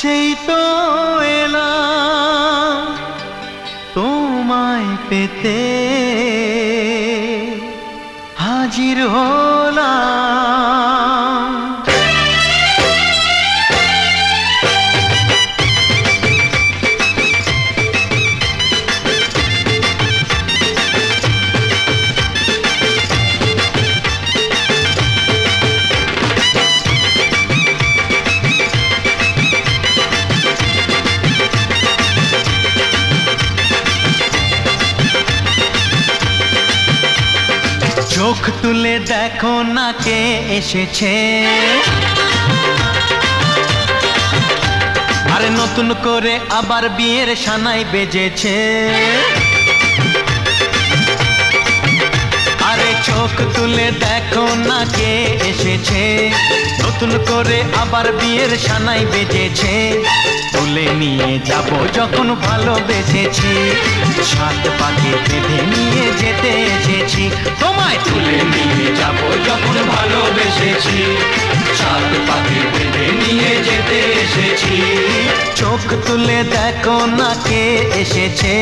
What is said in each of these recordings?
সেই তো এলাম তোমায় পেতে, হাজির হলাম। চোখ তুলে দেখো না কে এসেছে, আরে নতুন করে আবার বিয়ের সানাই বেজেছে। আরে চোখ তুলে দেখো না কে এসেছে, নতুন করে আবার বিয়ের সানাই বেজেছে। তুলে নিয়ে যাব যখন ভালোবেসেছি, সাত পাকে বেঁধে নিয়ে যেতে এসেছি। তোমায় তুলে নিয়ে যাব যখন ভালোবেসেছি, সাত পাকে বেঁধে নিয়ে যেতে এসেছি। চোখ তুলে দেখো না কে এসেছে,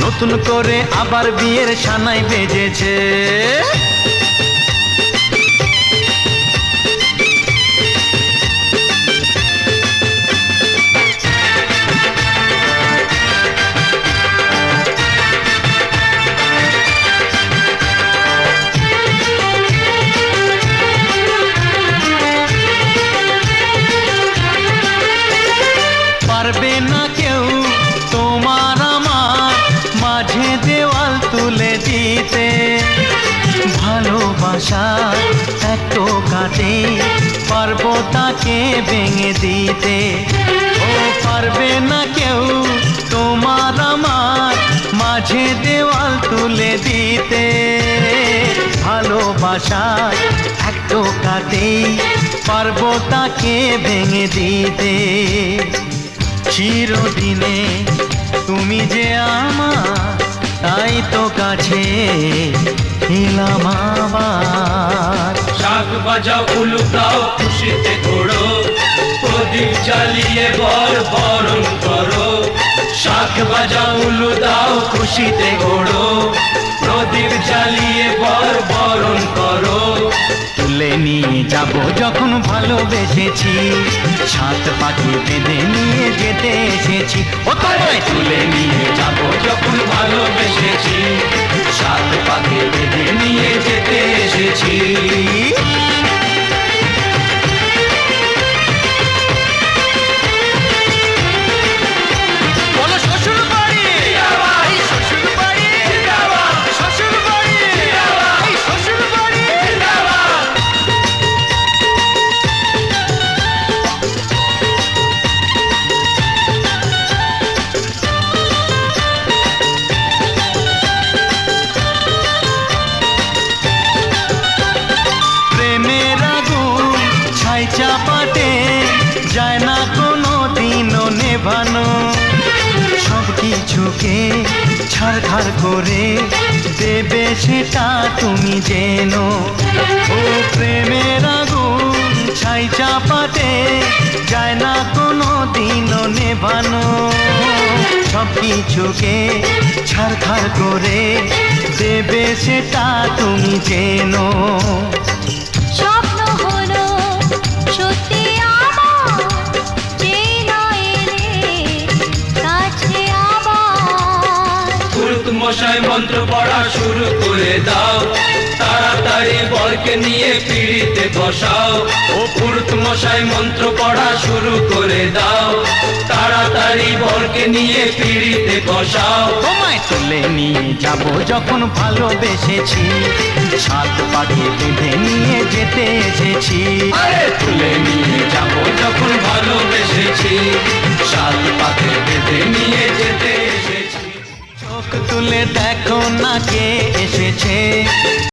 নতুন করে আবার বিয়ের সানাই বেজেছে। পারবে না কেউ তোমার আমার মাঝে দেওয়াল তুলে দিতে, ভালোবাসা এত কাটে পারবো তাকে ভেঙে দিতে। ও পারবে না কেউ তোমার আমার মাঝে দেওয়াল তুলে দিতে, ভালোবাসা এত কাটে পারবো তাকে ভেঙে দিতে। চিরদিনে তুমি যে আমার, তাই তো কাছে এলাম আবার। শাক বাজাও উলু দাও খুশিতে ঘোড়ো, প্রদীপ জ্বালিয়ে বরণ করো। শাক বাজাও উলু দাও খুশিতে ঘোড়ো, প্রদীপ জ্বালিয়ে বরণ করো। তুলে নিয়ে যাব যখন ভালোবেসেছি, সাত পাখি বেঁধে নিয়ে যেতে এসেছি। ও তোমায় তুলে নিয়ে যাব যখন ভালোবেসেছি, সাত পাখি বেঁধে নিয়ে যেতে এসেছি। চাপাতে যায় না কোনো দিনও নেভানো, সব কিছুকে ছাড়খাড় করে দেবে সেটা তুমি জেনো। ও প্রেমের আগুন ছাই চাপাতে যায় না কোনো দিনও নেভানো, সব কিছুকে ছাড়খাড় করে দেবে সেটা তুমি জেনো। স্বপ্ন হলো সত্যি আমার, যেই না এলে কাছে আবার। পুরুত মশাই মন্ত্র পড়া শুরু করে দাও, তাড়াতাড়ি বরকে নিয়ে পিড়িতে বসাও। ও পুরুত মশাই মন্ত্র পড়া শুরু করে দাও, তাড়াতাড়ি বরকে নিয়ে পিড়িতে বসাও। তোমায় তুলে নিয়ে যাব যখন ভালোবেসেছি, সাত পাখি বেঁধে নিয়ে যেতে এসেছি। আরে তুলে নিয়ে যাব যখন ভালোবেসেছি, সাত পাখি বেঁধে নিয়ে যেতে এসেছি। চোখ তুলে দেখো না কে এসেছে,